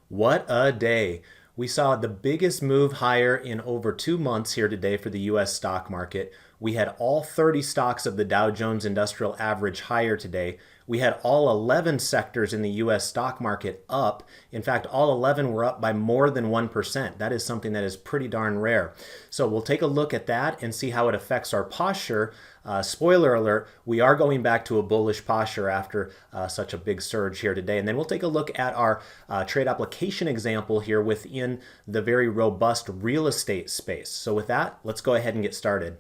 What a day. We saw the biggest move higher in over 2 months here today for the US stock market. We had all 30 stocks of the Dow Jones Industrial Average higher today. We had all 11 sectors in the US stock market up. In fact, all 11 were up by more than 1%. That is something that is pretty darn rare. So we'll take a look at that and see how it affects our posture. Spoiler alert, we are going back to a bullish posture after such a big surge here today. And then we'll take a look at our trade application example here within the very robust real estate space. So with that, let's go ahead and get started.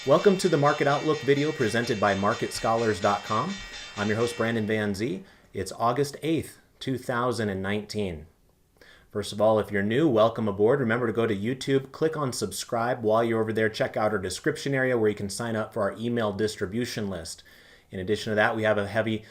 Welcome to the Market Outlook video presented by MarketScholars.com. I'm your host, Brandon Van Zee. It's August 8th, 2019. First of all, if you're new, welcome aboard. Remember to go to YouTube, click on subscribe. While you're over there, check out our description area where you can sign up for our email distribution list. In addition to that, we have a heavy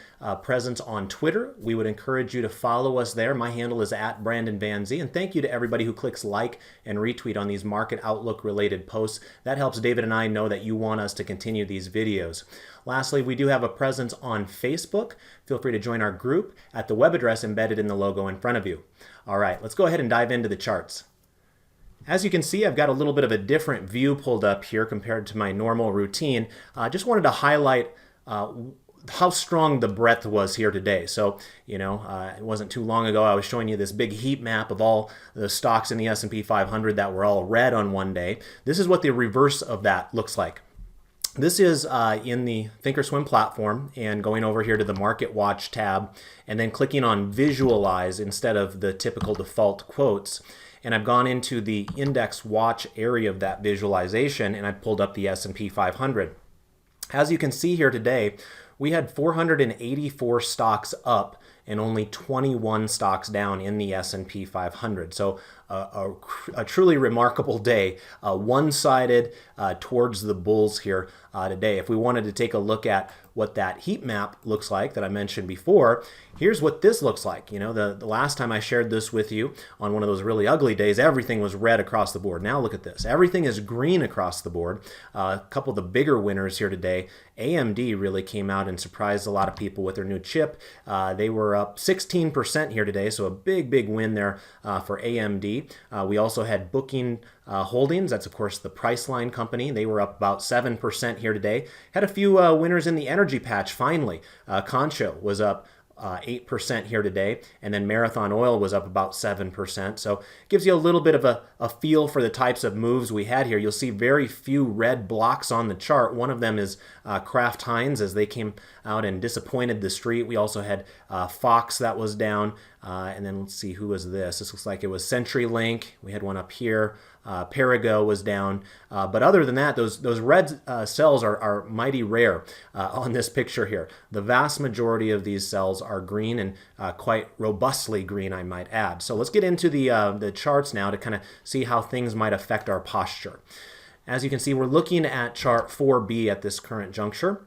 presence on Twitter. We would encourage you to follow us there. My handle is @BrandonVanZee. And thank you to everybody who clicks like and retweet on these Market Outlook related posts. That helps David and I know that you want us to continue these videos. Lastly, we do have a presence on Facebook. Feel free to join our group at the web address embedded in the logo in front of you. All right, let's go ahead and dive into the charts. As you can see, I've got a little bit of a different view pulled up here compared to my normal routine. I just wanted to highlight how strong the breadth was here today. So, it wasn't too long ago I was showing you this big heat map of all the stocks in the S&P 500 that were all red on one day. This is what the reverse of that looks like. This is in the Thinkorswim platform, and going over here to the Market Watch tab and then clicking on Visualize instead of the typical default quotes. And I've gone into the Index Watch area of that visualization and I've pulled up the S&P 500. As you can see here today, we had 484 stocks up and only 21 stocks down in the S&P 500. So a truly remarkable day, one-sided towards the bulls here today. If we wanted to take a look at what that heat map looks like that I mentioned before, here's what this looks like. The last time I shared this with you on one of those really ugly days, everything was red across the board. Now look at this. Everything is green across the board. A couple of the bigger winners here today. AMD really came out and surprised a lot of people with their new chip. They were up 16% here today, so a big win there for AMD. We also had Booking Holdings. That's, of course, the Priceline company. They were up about 7% here today. Had a few winners in the energy patch, finally. Concho was up 8% here today, and then Marathon Oil was up about 7%. So it gives you a little bit of a feel for the types of moves we had here. You'll see very few red blocks on the chart. One of them is Kraft Heinz, as they came out and disappointed the street. We also had Fox that was down, and then let's see, who was this? This looks like it was CenturyLink. We had one up here. Perigo was down, but other than that, those red cells are mighty rare on this picture here. The vast majority of these cells are green, and quite robustly green, I might add. So let's get into the charts now to kind of see how things might affect our posture. As you can see, we're looking at chart 4B at this current juncture.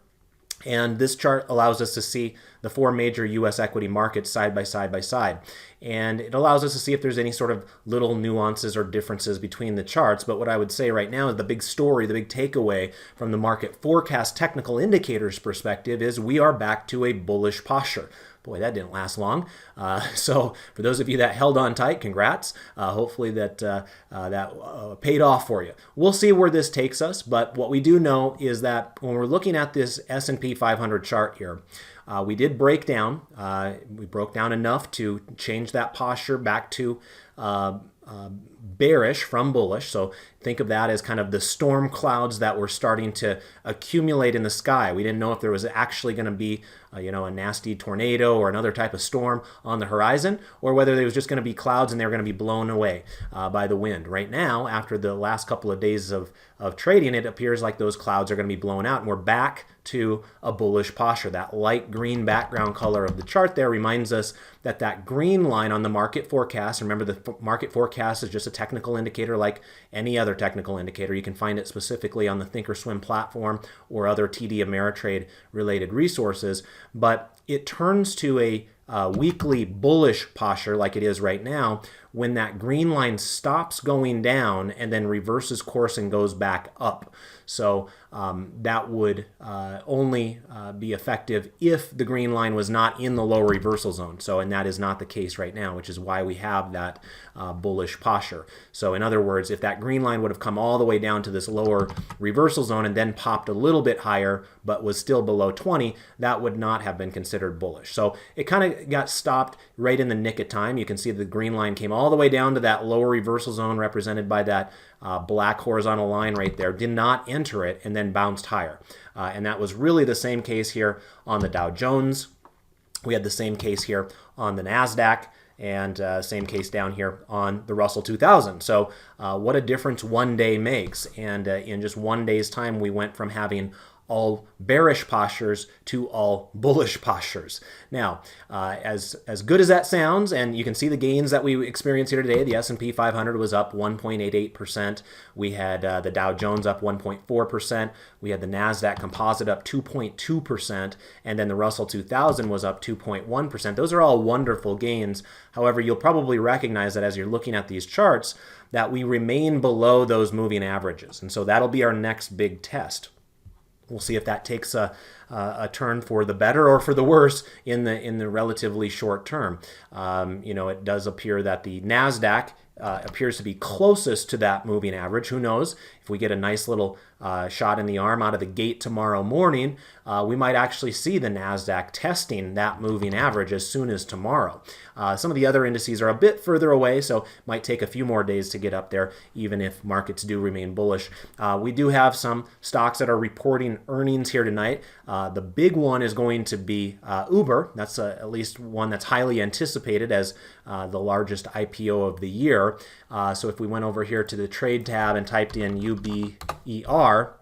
And this chart allows us to see the four major U.S. equity markets side by side. And it allows us to see if there's any sort of little nuances or differences between the charts. But what I would say right now is the big story, the big takeaway from the market forecast technical indicators perspective is we are back to a bullish posture. Boy, that didn't last long. So for those of you that held on tight, congrats. Hopefully that paid off for you. We'll see where this takes us, but what we do know is that when we're looking at this S&P 500 chart here, we did break down. We broke down enough to change that posture back to bearish from bullish. So think of that as kind of the storm clouds that were starting to accumulate in the sky. We didn't know if there was actually going to be a nasty tornado or another type of storm on the horizon, or whether there was just going to be clouds and they were going to be blown away by the wind. Right now, after the last couple of days of trading, it appears like those clouds are going to be blown out and we're back to a bullish posture. That light green background color of the chart there reminds us that that green line on the market forecast, remember the market forecast is just a technical indicator like any other technical indicator. You can find it specifically on the Thinkorswim platform or other TD Ameritrade related resources, but it turns to a weekly bullish posture like it is right now when that green line stops going down and then reverses course and goes back up. So that would only be effective if the green line was not in the lower reversal zone. So, and that is not the case right now, which is why we have that bullish posture. So in other words, if that green line would have come all the way down to this lower reversal zone and then popped a little bit higher, but was still below 20, that would not have been considered bullish. So it kind of got stopped right in the nick of time. You can see the green line came all the way down to that lower reversal zone represented by that black horizontal line right there, did not enter it, and then bounced higher. And that was really the same case here on the Dow Jones. We had the same case here on the NASDAQ, and same case down here on the Russell 2000. So what a difference one day makes. And in just one day's time, we went from having all bearish postures to all bullish postures. Now, as good as that sounds, and you can see the gains that we experienced here today, the S&P 500 was up 1.88%. We had the Dow Jones up 1.4%. We had the NASDAQ Composite up 2.2%, and then the Russell 2000 was up 2.1%. Those are all wonderful gains. However, you'll probably recognize that as you're looking at these charts, that we remain below those moving averages. And so that'll be our next big test. We'll see if that takes a turn for the better or for the worse in the relatively short term. It does appear that the NASDAQ appears to be closest to that moving average. Who knows? If we get a nice little shot in the arm out of the gate tomorrow morning, we might actually see the NASDAQ testing that moving average as soon as tomorrow. Some of the other indices are a bit further away, so it might take a few more days to get up there, even if markets do remain bullish. We do have some stocks that are reporting earnings here tonight. The big one is going to be Uber. That's at least one that's highly anticipated as the largest IPO of the year. So if we went over here to the trade tab and typed in UBER,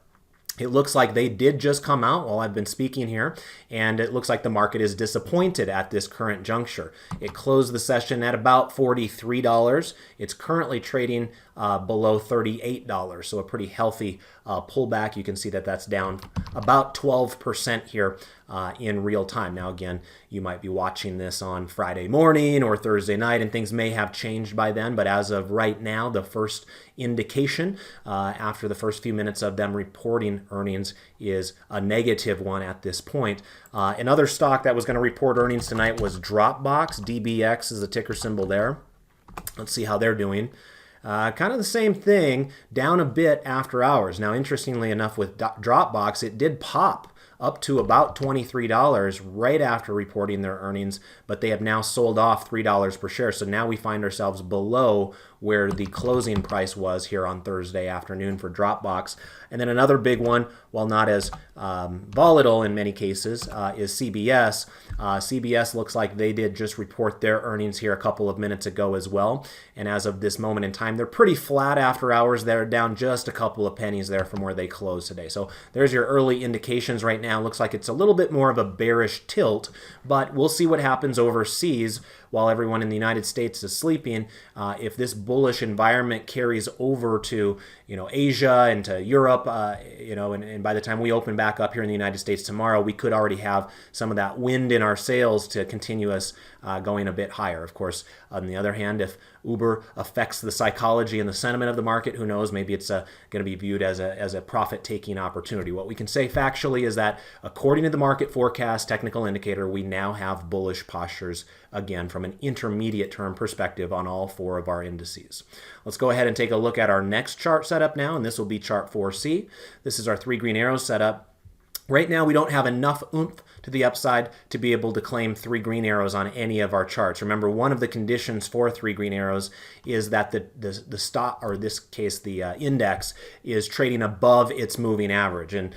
it looks like they did just come out while I've been speaking here, and it looks like the market is disappointed at this current juncture. It closed the session at about $43. It's currently trading below $38, so a pretty healthy pullback. You can see that that's down about 12% here in real time. Now, again, you might be watching this on Friday morning or Thursday night, and things may have changed by then, but as of right now, the first indication after the first few minutes of them reporting earnings is a negative one at this point. Another stock that was going to report earnings tonight was Dropbox. DBX is the ticker symbol there. Let's see how they're doing. Kind of the same thing, down a bit after hours. Now, interestingly enough, with Dropbox, it did pop up to about $23 right after reporting their earnings, but they have now sold off $3 per share. So now we find ourselves below where the closing price was here on Thursday afternoon for Dropbox. And then another big one, while not as volatile in many cases, is CBS. CBS looks like they did just report their earnings here a couple of minutes ago as well. And as of this moment in time, they're pretty flat after hours. They're down just a couple of pennies there from where they closed today. So there's your early indications right now. Looks like it's a little bit more of a bearish tilt, but we'll see what happens overseas while everyone in the United States is sleeping. If this bullish environment carries over to Asia and to Europe, and by the time we open back up here in the United States tomorrow, we could already have some of that wind in our sails to continue us going a bit higher. Of course, on the other hand, if Uber affects the psychology and the sentiment of the market, who knows, maybe it's going to be viewed as a profit-taking opportunity. What we can say factually is that according to the market forecast technical indicator, we now have bullish postures again from an intermediate term perspective on all four of our indices. Let's go ahead and take a look at our next chart setup now, and this will be chart 4C. This is our three green arrows setup. Right now, we don't have enough oomph to the upside to be able to claim three green arrows on any of our charts. Remember, one of the conditions for three green arrows is that the stock, or in this case, the index, is trading above its moving average. And,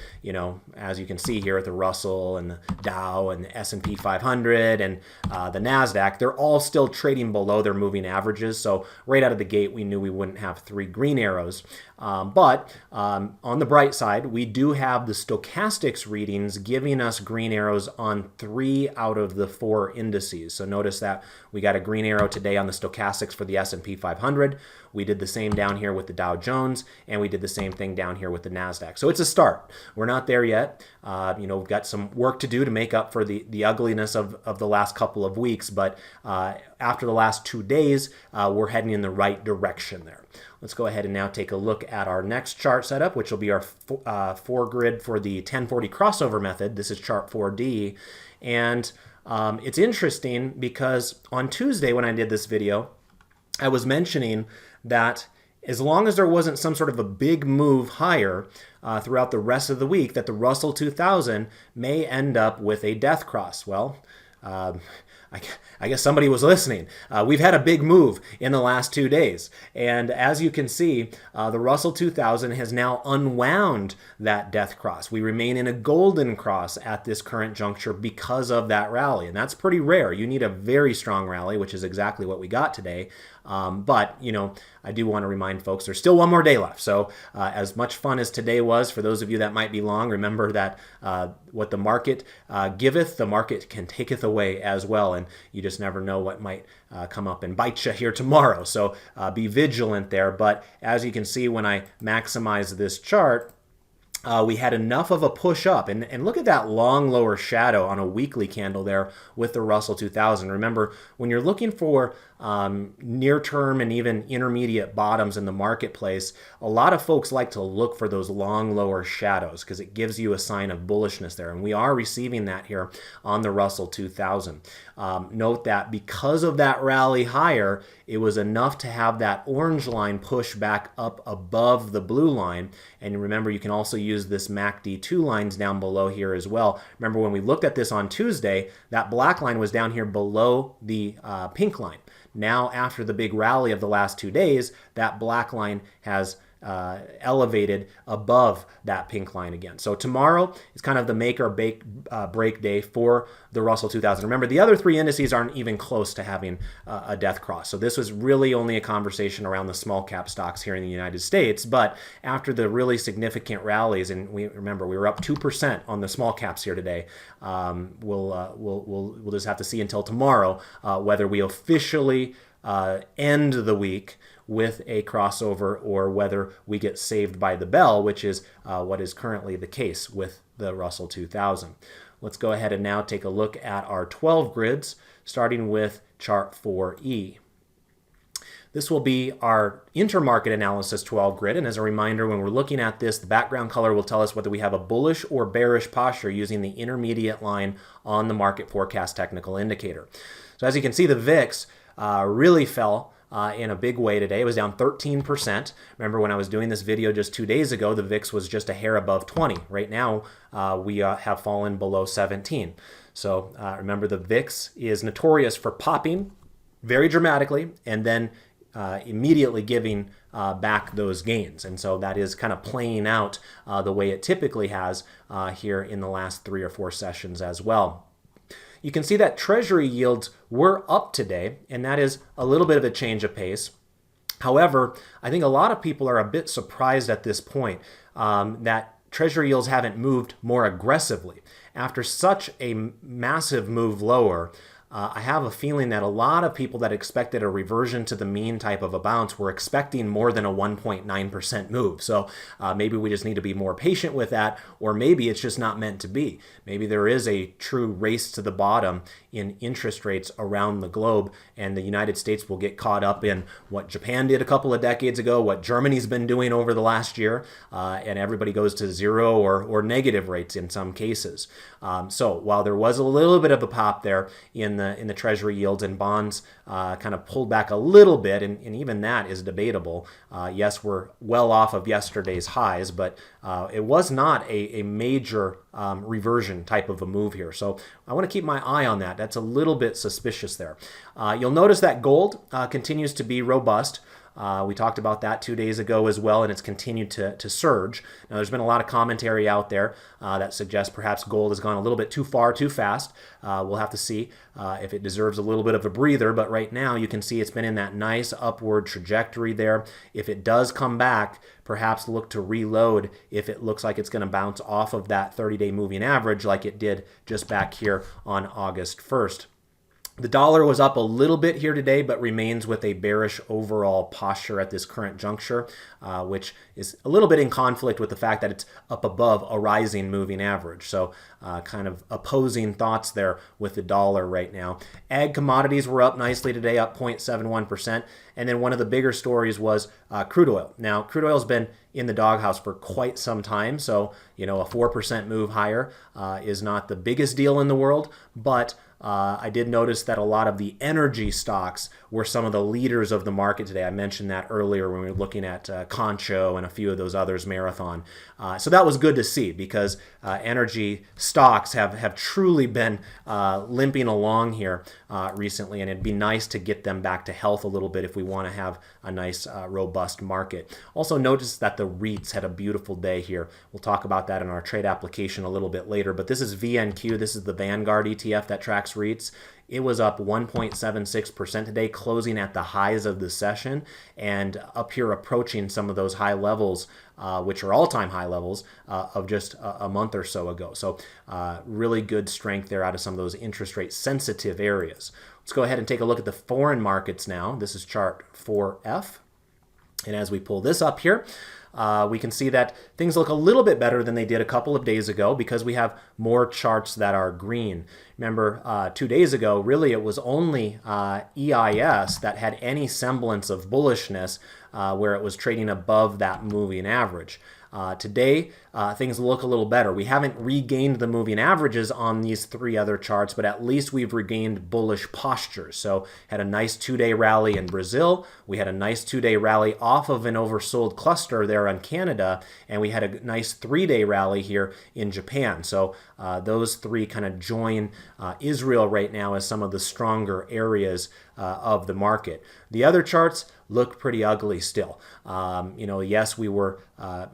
as you can see here at the Russell and the Dow and the S&P 500 and the NASDAQ, they're all still trading below their moving averages. So right out of the gate, we knew we wouldn't have three green arrows. But on the bright side, we do have the stochastic VIX readings, giving us green arrows on 3 out of the 4 indices. So notice that we got a green arrow today on the stochastics for the S&P 500. We did the same down here with the Dow Jones, and we did the same thing down here with the NASDAQ. So it's a start. We're not there yet. We've got some work to do to make up for the ugliness of the last couple of weeks, but after the last 2 days, we're heading in the right direction there. Let's go ahead and now take a look at our next chart setup, which will be our 4 grid for the 1040 crossover method. This is chart 4D. And it's interesting because on Tuesday when I did this video, I was mentioning that as long as there wasn't some sort of a big move higher throughout the rest of the week, that the Russell 2000 may end up with a death cross. Well, I guess somebody was listening. We've had a big move in the last 2 days. And as you can see, the Russell 2000 has now unwound that death cross. We remain in a golden cross at this current juncture because of that rally. And that's pretty rare. You need a very strong rally, which is exactly what we got today. But, I do want to remind folks there's still one more day left. So as much fun as today was, for those of you that might be long, remember that what the market giveth, the market can taketh away as well. And you just never know what might come up and bite you here tomorrow. So be vigilant there. But as you can see, when I maximize this chart, we had enough of a push up. And look at that long lower shadow on a weekly candle there with the Russell 2000. Remember, when you're looking for near-term and even intermediate bottoms in the marketplace, a lot of folks like to look for those long lower shadows because it gives you a sign of bullishness there. And we are receiving that here on the Russell 2000. Note that because of that rally higher, it was enough to have that orange line push back up above the blue line. And remember, you can also use this MACD2 lines down below here as well. Remember, when we looked at this on Tuesday, that black line was down here below the pink line. Now, after the big rally of the last 2 days, that black line has elevated above that pink line again. So tomorrow is kind of the make or break day for the Russell 2000. Remember, the other 3 indices aren't even close to having a death cross. So this was really only a conversation around the small cap stocks here in the United States. But after the really significant rallies, and we were up 2% on the small caps here today. We'll just have to see until tomorrow whether we officially end the week with a crossover or whether we get saved by the bell, which is what is currently the case with the Russell 2000. Let's go ahead and now take a look at our 12 grids, starting with chart 4E. This will be our intermarket analysis 12 grid, and as a reminder, when we're looking at this, the background color will tell us whether we have a bullish or bearish posture using the intermediate line on the market forecast technical indicator. So as you can see, the VIX really fell in a big way today. It was down 13%. Remember, when I was doing this video just 2 days ago, the VIX was just a hair above 20. Right now, we have fallen below 17. So remember, the VIX is notorious for popping very dramatically and then immediately giving back those gains. And so that is kind of playing out the way it typically has here in the last 3 or 4 sessions as well. You can see that Treasury yields were up today, and that is a little bit of a change of pace. However, I think a lot of people are a bit surprised at this point that Treasury yields haven't moved more aggressively. After such a massive move lower, I have a feeling that a lot of people that expected a reversion to the mean type of a bounce were expecting more than a 1.9% move. So maybe we just need to be more patient with that, or maybe it's just not meant to be. Maybe there is a true race to the bottom in interest rates around the globe, and the United States will get caught up in what Japan did a couple of decades ago, what Germany's been doing over the last year, and everybody goes to zero or negative rates in some cases. So while there was a little bit of a pop there in the Treasury yields, and bonds kind of pulled back a little bit, and even that is debatable. Yes, we're well off of yesterday's highs, but it was not a major reversion type of a move here. So I want to keep my eye on that. That's a little bit suspicious there. You'll notice that gold continues to be robust. We talked about that 2 days ago as well, and it's continued to surge. Now, there's been a lot of commentary out there that suggests perhaps gold has gone a little bit too far, too fast. We'll have to see if it deserves a little bit of a breather, but right now you can see it's been in that nice upward trajectory there. If it does come back, perhaps look to reload if it looks like it's going to bounce off of that 30-day moving average like it did just back here on August 1st. The dollar was up a little bit here today, but remains with a bearish overall posture at this current juncture, which is a little bit in conflict with the fact that it's up above a rising moving average. So kind of opposing thoughts there with the dollar right now. Ag commodities were up nicely today, up 0.71%. And then one of the bigger stories was crude oil. Now, crude oil's been in the doghouse for quite some time. So, a 4% move higher is not the biggest deal in the world, but I did notice that a lot of the energy stocks were some of the leaders of the market today. I mentioned that earlier when we were looking at Concho and a few of those others, Marathon. So that was good to see because energy stocks have truly been limping along here recently, and it'd be nice to get them back to health a little bit if we want to have a nice, robust market. Also notice that the REITs had a beautiful day here. We'll talk about that in our trade application a little bit later, but this is VNQ. This is the Vanguard ETF that tracks REITs. It was up 1.76% today, closing at the highs of the session and up here approaching some of those high levels, which are all-time high levels of just a month or so ago. So really good strength there out of some of those interest rate sensitive areas. Let's go ahead and take a look at the foreign markets now. This is chart 4F. And as we pull this up here, we can see that things look a little bit better than they did a couple of days ago because we have more charts that are green. Remember, 2 days ago, really it was only EIS that had any semblance of bullishness where it was trading above that moving average. Today, things look a little better. We haven't regained the moving averages on these three other charts, but at least we've regained bullish postures. So had a nice 2-day rally in Brazil. We had a nice 2-day rally off of an oversold cluster there in Canada, and we had a nice 3-day rally here in Japan. So those three kind of join Israel right now as some of the stronger areas of the market. The other charts look pretty ugly still. Yes, we were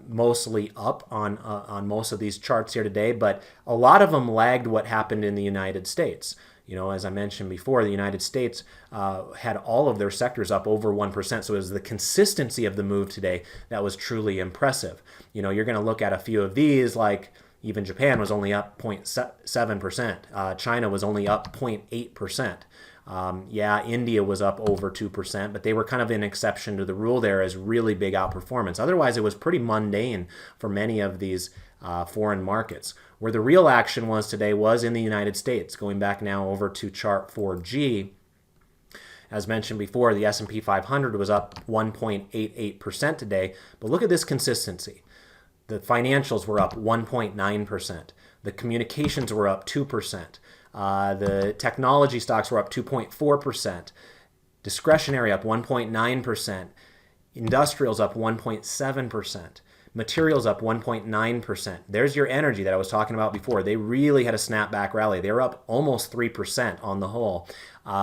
mostly up on most of these charts here today, but a lot of them lagged what happened in the United States. As I mentioned before, the United States had all of their sectors up over 1%. So it was the consistency of the move today that was truly impressive. You're going to look at a few of these, like even Japan was only up 0.7%. China was only up 0.8%. India was up over 2%, but they were kind of an exception to the rule there as really big outperformance. Otherwise, it was pretty mundane for many of these foreign markets. Where the real action was today was in the United States. Going back now over to chart 4G, as mentioned before, the S&P 500 was up 1.88% today, but look at this consistency. The financials were up 1.9%. The communications were up 2%. The technology stocks were up 2.4%. Discretionary up 1.9%. Industrials up 1.7%. Materials up 1.9%. There's your energy that I was talking about before. They really had a snapback rally. They were up almost 3% on the whole.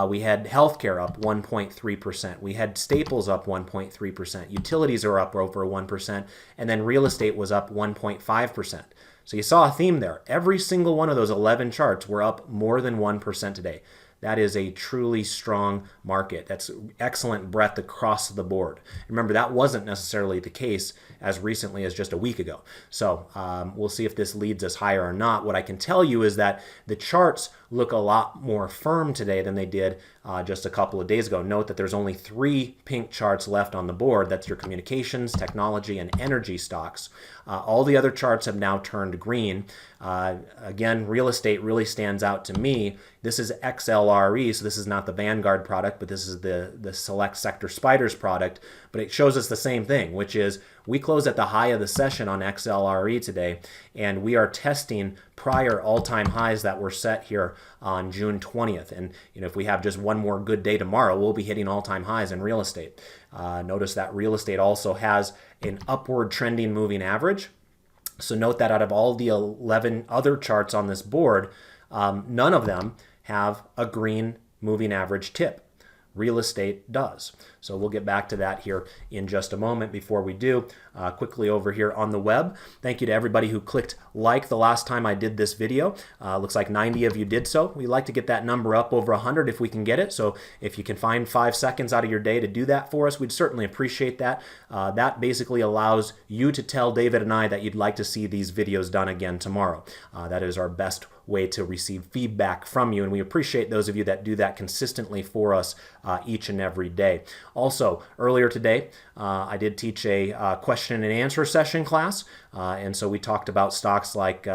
We had healthcare up 1.3%. We had staples up 1.3%. Utilities are up over 1%. And then real estate was up 1.5%. So you saw a theme there. Every single one of those 11 charts were up more than 1% today. That is a truly strong market. That's excellent breadth across the board. Remember, that wasn't necessarily the case as recently as just a week ago. So we'll see if this leads us higher or not. What I can tell you is that the charts look a lot more firm today than they did just a couple of days ago. Note that there's only 3 pink charts left on the board. That's your communications, technology, and energy stocks. All the other charts have now turned green. Again, real estate really stands out to me. This is XLRE, so this is not the Vanguard product, but this is the Select Sector Spiders product. But it shows us the same thing, which is we close at the high of the session on XLRE today, and we are testing prior all-time highs that were set here on June 20th. And if we have just one more good day tomorrow, we'll be hitting all-time highs in real estate. Notice that real estate also has an upward trending moving average. So note that out of all the 11 other charts on this board, none of them have a green moving average tip. real estate does. So we'll get back to that here in just a moment. Before we do, quickly over here on the web, thank you to everybody who clicked like the last time I did this video. Looks like 90 of you did so. We like to get that number up over 100 if we can get it. So if you can find 5 seconds out of your day to do that for us, we'd certainly appreciate that. That basically allows you to tell David and I that you'd like to see these videos done again tomorrow. That is our best way to receive feedback from you, and we appreciate those of you that do that consistently for us each and every day. Also, earlier today, I did teach a question and answer session class, and so we talked about stocks like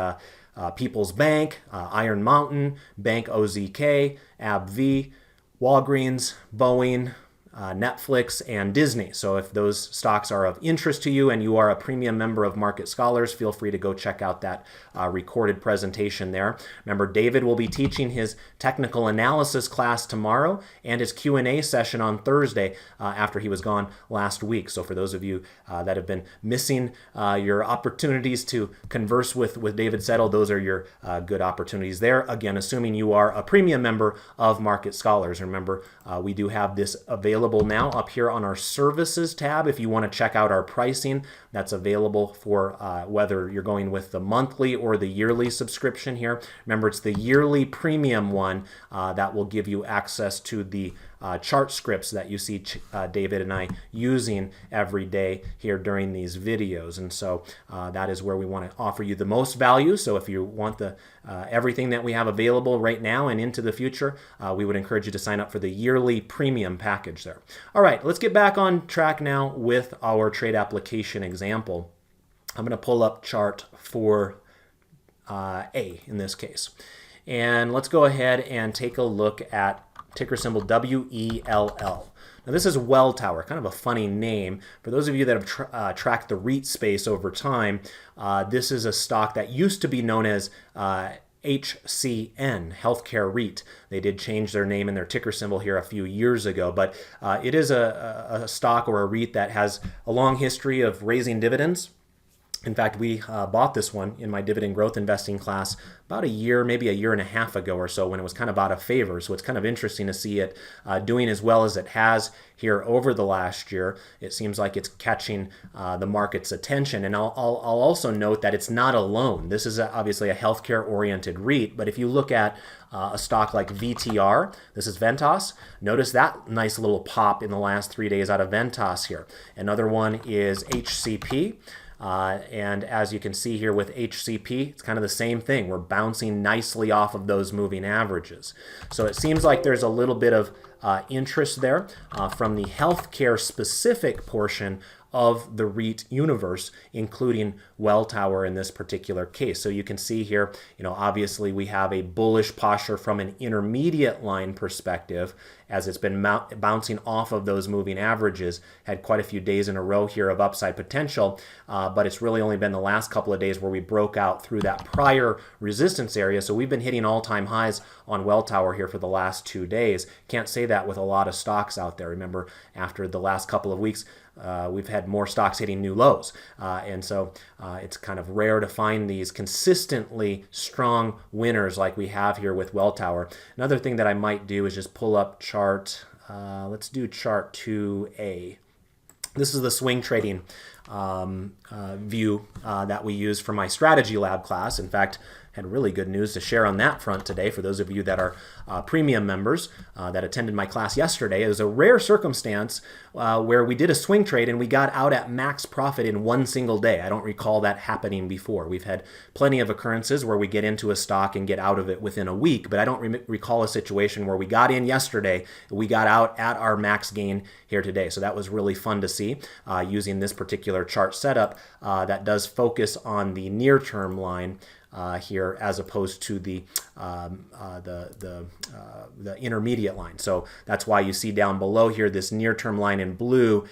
People's Bank, Iron Mountain, Bank OZK, AbbVie, Walgreens, Boeing, Netflix, and Disney. So if those stocks are of interest to you and you are a premium member of Market Scholars, feel free to go check out that recorded presentation there. Remember, David will be teaching his technical analysis class tomorrow and his Q&A session on Thursday after he was gone last week. So for those of you that have been missing your opportunities to converse with David Settle, those are your good opportunities there. Again, assuming you are a premium member of Market Scholars. Remember, we do have this available now up here on our services tab. If you want to check out our pricing, that's available for whether you're going with the monthly or the yearly subscription here. Remember, it's the yearly premium one that will give you access to the chart scripts that you see David and I using every day here during these videos. And so that is where we want to offer you the most value. So if you want the everything that we have available right now and into the future, we would encourage you to sign up for the yearly premium package there. All right, let's get back on track now with our trade application example. I'm going to pull up chart for A in this case. And let's go ahead and take a look at ticker symbol WELL. Now this is Welltower, kind of a funny name. For those of you that have tracked the REIT space over time, this is a stock that used to be known as HCN, Healthcare REIT. They did change their name and their ticker symbol here a few years ago, but it is a stock or a REIT that has a long history of raising dividends. In fact, we bought this one in my dividend growth investing class about a year, maybe a year and a half ago or so, when it was kind of out of favor. So it's kind of interesting to see it doing as well as it has here over the last year. It seems like it's catching the market's attention. And I'll also note that it's not alone. This is obviously a healthcare-oriented REIT, but if you look at a stock like VTR, this is Ventas, notice that nice little pop in the last 3 days out of Ventas here. Another one is HCP. And as you can see here with HCP, it's kind of the same thing. We're bouncing nicely off of those moving averages. So it seems like there's a little bit of interest there from the healthcare specific portion of the REIT universe, including Welltower in this particular case. So you can see here, obviously we have a bullish posture from an intermediate line perspective as it's been bouncing off of those moving averages, had quite a few days in a row here of upside potential, but it's really only been the last couple of days where we broke out through that prior resistance area. So we've been hitting all-time highs on Welltower here for the last 2 days. Can't say that with a lot of stocks out there. Remember, after the last couple of weeks, we've had more stocks hitting new lows. And so it's kind of rare to find these consistently strong winners like we have here with Welltower. Another thing that I might do is just pull up chart. Let's do chart 2A. This is the swing trading view that we use for my strategy lab class. In fact, had really good news to share on that front today for those of you that are premium members that attended my class yesterday. It was a rare circumstance where we did a swing trade and we got out at max profit in one single day. I don't recall that happening before. We've had plenty of occurrences where we get into a stock and get out of it within a week, but I don't recall a situation where we got in yesterday, we got out at our max gain here today. So that was really fun to see using this particular chart setup that does focus on the near-term line here as opposed to the intermediate line. So that's why you see down below here this near-term line in blue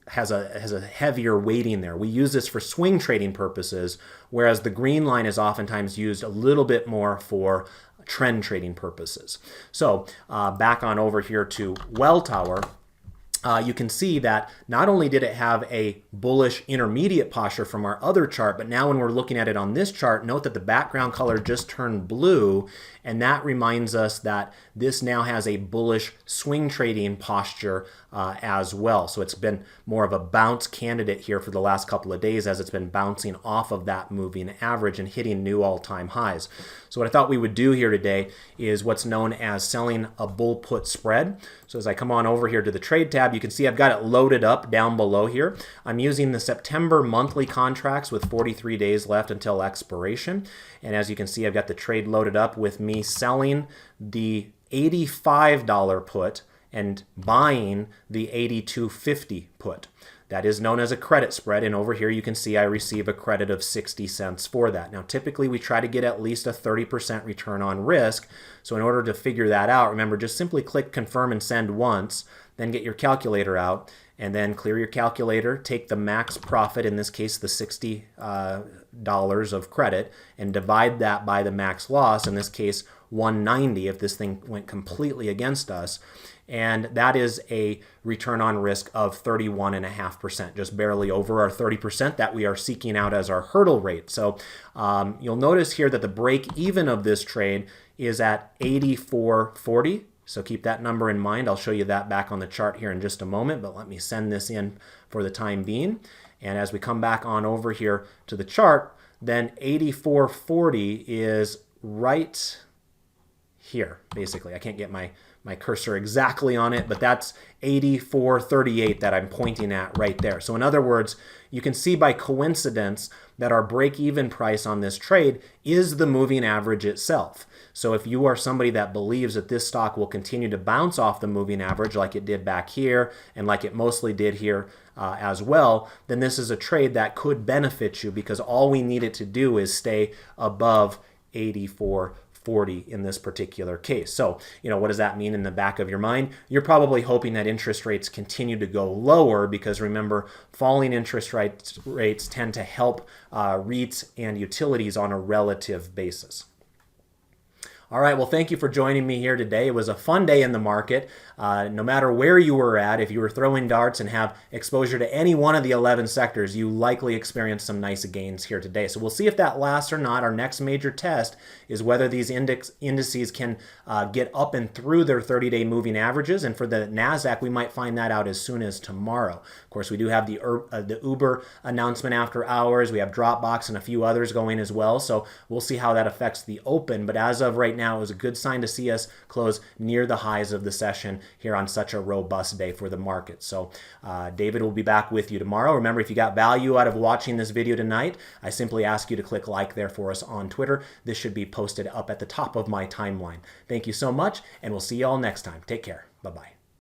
has a heavier weighting there. We use this for swing trading purposes, whereas the green line is oftentimes used a little bit more for trend trading purposes. So back on over here to Welltower. you can see that not only did it have a bullish intermediate posture from our other chart, but now when we're looking at it on this chart, note that the background color just turned blue, and that reminds us that this now has a bullish swing trading posture as well. So it's been more of a bounce candidate here for the last couple of days as it's been bouncing off of that moving average and hitting new all-time highs. So what I thought we would do here today is what's known as selling a bull put spread. So as I come on over here to the trade tab, you can see I've got it loaded up down below here. I'm using the September monthly contracts with 43 days left until expiration. And as you can see, I've got the trade loaded up with me selling the $85 put and buying the $82.50 put. That is known as a credit spread, and over here you can see I receive a credit of 60 cents for that. Now typically we try to get at least a 30% return on risk, so in order to figure that out, remember, just simply click confirm and send once, then get your calculator out, and then clear your calculator, take the max profit, in this case the $60 of credit, and divide that by the max loss, in this case 190 if this thing went completely against us. And that is a return on risk of 31.5%, just barely over our 30% that we are seeking out as our hurdle rate. So you'll notice here that the break even of this trade is at 84.40. So keep that number in mind. I'll show you that back on the chart here in just a moment, but let me send this in for the time being. And as we come back on over here to the chart, then 84.40 is right here, basically. I can't get my cursor exactly on it, but that's 84.38 that I'm pointing at right there. So in other words, you can see by coincidence that our break-even price on this trade is the moving average itself. So if you are somebody that believes that this stock will continue to bounce off the moving average like it did back here and like it mostly did here as well, then this is a trade that could benefit you, because all we need it to do is stay above 84.40 in this particular case. So, what does that mean in the back of your mind? You're probably hoping that interest rates continue to go lower, because remember, falling interest rates tend to help REITs and utilities on a relative basis. All right, well, thank you for joining me here today. It was a fun day in the market. No matter where you were at, if you were throwing darts and have exposure to any one of the 11 sectors, you likely experienced some nice gains here today. So we'll see if that lasts or not. Our next major test is whether these indices can get up and through their 30-day moving averages. And for the NASDAQ, we might find that out as soon as tomorrow. Of course, we do have the Uber announcement after hours. We have Dropbox and a few others going as well. So we'll see how that affects the open. But as of right now, it was a good sign to see us close near the highs of the session here on such a robust day for the market. So David will be back with you tomorrow. Remember, if you got value out of watching this video tonight, I simply ask you to click like there for us on Twitter. This should be posted up at the top of my timeline. Thank you so much, and we'll see you all next time. Take care. Bye-bye.